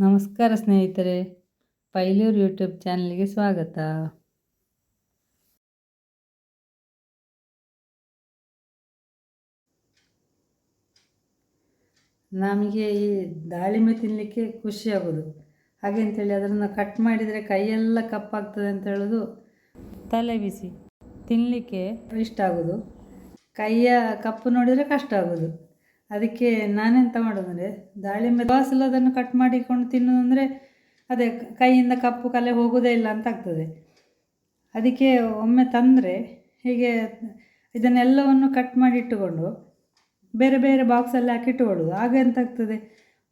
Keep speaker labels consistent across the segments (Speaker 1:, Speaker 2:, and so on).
Speaker 1: ನಮಸ್ಕಾರ ಸ್ನೇಹಿತರೆ, ಪೈಲೂರು ಯೂಟ್ಯೂಬ್ ಚಾನಲ್ಗೆ ಸ್ವಾಗತ. ನಮಗೆ ಈ ದಾಳಿಂಬೆ ತಿನ್ನಲಿಕ್ಕೆ ಖುಷಿ ಆಗೋದು. ಹಾಗೆ ಅಂತೇಳಿ ಅದನ್ನು ಕಟ್ ಮಾಡಿದರೆ ಕೈಯೆಲ್ಲ ಕಪ್ಪಾಗ್ತದೆ ಅಂತ ಹೇಳೋದು ತಲೆ ಬಿಸಿ. ತಿನ್ನಲಿಕ್ಕೆ ಇಷ್ಟ ಆಗೋದು, ಕೈಯ ಕಪ್ಪು ನೋಡಿದರೆ ಕಷ್ಟ ಆಗೋದು. ಅದಕ್ಕೆ ನಾನೆಂತ ಮಾಡೋದಂದರೆ, ದಾಳಿಂಬೆ ಬಾಸಲು ಅದನ್ನು ಕಟ್ ಮಾಡಿಕೊಂಡು ತಿನ್ನೋದಂದರೆ ಅದೇ ಕೈಯಿಂದ ಕಪ್ಪು ಕಲೆ ಹೋಗೋದೇ ಇಲ್ಲ ಅಂತ ಆಗ್ತದೆ. ಅದಕ್ಕೆ ಒಮ್ಮೆ ತಂದರೆ ಹೀಗೆ ಇದನ್ನೆಲ್ಲವನ್ನು ಕಟ್ ಮಾಡಿ ಇಟ್ಟುಕೊಂಡು ಬೇರೆ ಬೇರೆ ಬಾಕ್ಸಲ್ಲಿ ಹಾಕಿಟ್ಟುಕೊಳ್ಳೋದು. ಆಗ ಎಂತಾಗ್ತದೆ,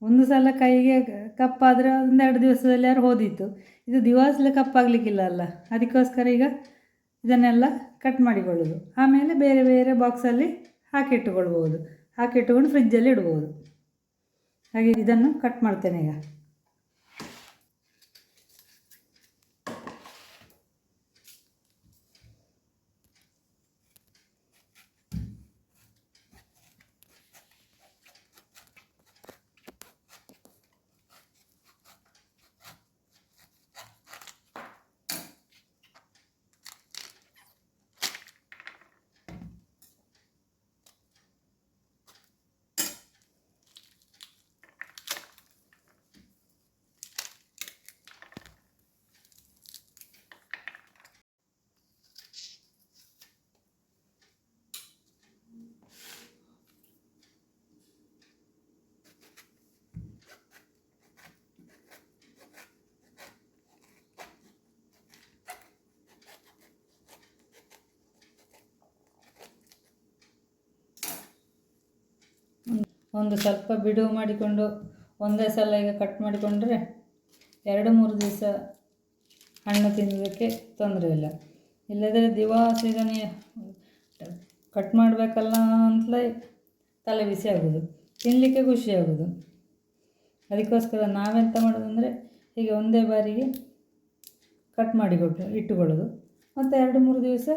Speaker 1: ಒಂದು ಸಲ ಕೈಗೆ ಕಪ್ಪಾದರೆ 1-2 ದಿವಸದಲ್ಲಿ ಯಾರು ಹೋದಿತ್ತು. ಇದು ದಿವಸಲೇ ಕಪ್ಪಾಗಲಿಕ್ಕಿಲ್ಲ ಅಲ್ಲ, ಅದಕ್ಕೋಸ್ಕರ ಈಗ ಇದನ್ನೆಲ್ಲ ಕಟ್ ಮಾಡಿಕೊಳ್ಳೋದು. ಆಮೇಲೆ ಬೇರೆ ಬೇರೆ ಬಾಕ್ಸಲ್ಲಿ ಹಾಕಿಟ್ಟುಕೊಳ್ಬೋದು. ಹಾಕಿಟ್ಟುಕೊಂಡು ಫ್ರಿಜ್ಜಲ್ಲಿ ಇಡ್ಬೋದು. ಹಾಗೆ ಇದನ್ನು ಕಟ್ ಮಾಡ್ತೇನೆ ಈಗ. ಒಂದು ಸ್ವಲ್ಪ ಬಿಡುವು ಮಾಡಿಕೊಂಡು ಒಂದೇ ಸಲ ಈಗ ಕಟ್ ಮಾಡಿಕೊಂಡ್ರೆ 2-3 ದಿವಸ ಹಣ್ಣು ತಿನ್ನೋದಕ್ಕೆ ತೊಂದರೆ ಇಲ್ಲ. ಇಲ್ಲದ್ರೆ ದಿವಸ ಇದನ್ನೇ ಕಟ್ ಮಾಡಬೇಕಲ್ಲ ಅಂತಲೇ ತಲೆ ಬಿಸಿ ಆಗೋದು, ತಿನ್ನಲಿಕ್ಕೆ ಖುಷಿ ಆಗೋದು. ಅದಕ್ಕೋಸ್ಕರ ನಾವೆಂತ ಮಾಡೋದಂದರೆ, ಹೀಗೆ ಒಂದೇ ಬಾರಿಗೆ ಕಟ್ ಇಟ್ಟುಕೊಳ್ಳೋದು. ಮತ್ತು 2-3 ದಿವಸ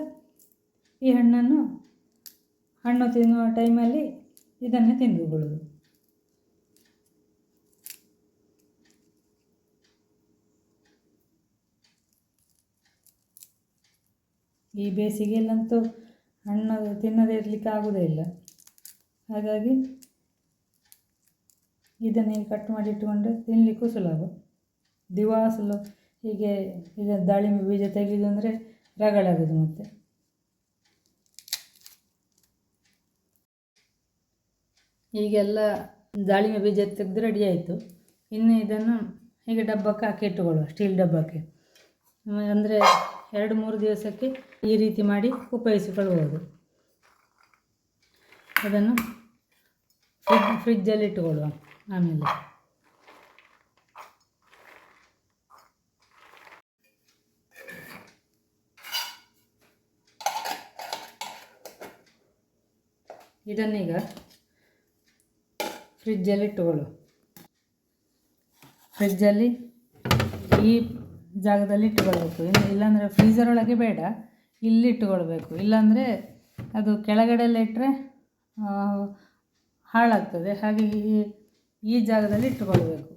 Speaker 1: ಈ ಹಣ್ಣು ತಿನ್ನುವ ಟೈಮಲ್ಲಿ ಇದನ್ನೇ ತಿಂದುಕೊಳ್ಳೋದು. ಈ ಬೇಸಿಗೆಯಲ್ಲಂತೂ ಹಣ್ಣು ತಿನ್ನದೇ ಇರಲಿಕ್ಕೆ ಆಗೋದೇ ಇಲ್ಲ. ಹಾಗಾಗಿ ಇದನ್ನೇ ಕಟ್ ಮಾಡಿ ಇಟ್ಟುಕೊಂಡ್ರೆ ತಿನ್ನಲಿಕ್ಕೂ ಸುಲಭ. ದಿವಸಲು ಹೀಗೆ ದಾಳಿಂಬೆ ಬೀಜ ತೆಗೆದು ಅಂದರೆ ರಗಡಾಗೋದು. ಮತ್ತು ಹೀಗೆಲ್ಲ ದಾಳಿಂಬೆ ಬೀಜ ತೆಗೆದು ರೆಡಿ ಆಯಿತು. ಇನ್ನು ಇದನ್ನು ಹೀಗೆ ಡಬ್ಬಕ್ಕೆ ಹಾಕಿ ಇಟ್ಟುಕೊಳ್ಳುವ, ಸ್ಟೀಲ್ ಡಬ್ಬಕ್ಕೆ. ಅಂದರೆ 2-3 ದಿವಸಕ್ಕೆ ಈ ರೀತಿ ಮಾಡಿ ಉಪಯೋಗಿಸಿಕೊಳ್ಳಬಹುದು. ಅದನ್ನು ಫ್ರಿಜ್ಜಲ್ಲಿ ಇಟ್ಟುಕೊಳ್ಳುವ. ಆಮೇಲೆ ಇದನ್ನೀಗ ಫ್ರಿಜ್ಜಲ್ಲಿ ಇಟ್ಟುಕೊಳ್ಳು. ಫ್ರಿಜ್ಜಲ್ಲಿ ಈ ಜಾಗದಲ್ಲಿ ಇಟ್ಟುಕೊಳ್ಬೇಕು. ಇಲ್ಲಾಂದರೆ ಫ್ರೀಝರ್ ಒಳಗೆ ಬೇಡ, ಇಲ್ಲಿ ಇಟ್ಟುಕೊಳ್ಬೇಕು. ಇಲ್ಲಾಂದರೆ ಅದು ಕೆಳಗಡೆ ಎಲ್ಲ ಇಟ್ಟರೆ ಹಾಳಾಗ್ತದೆ. ಹಾಗೆ ಈ ಜಾಗದಲ್ಲಿ ಇಟ್ಟುಕೊಳ್ಬೇಕು.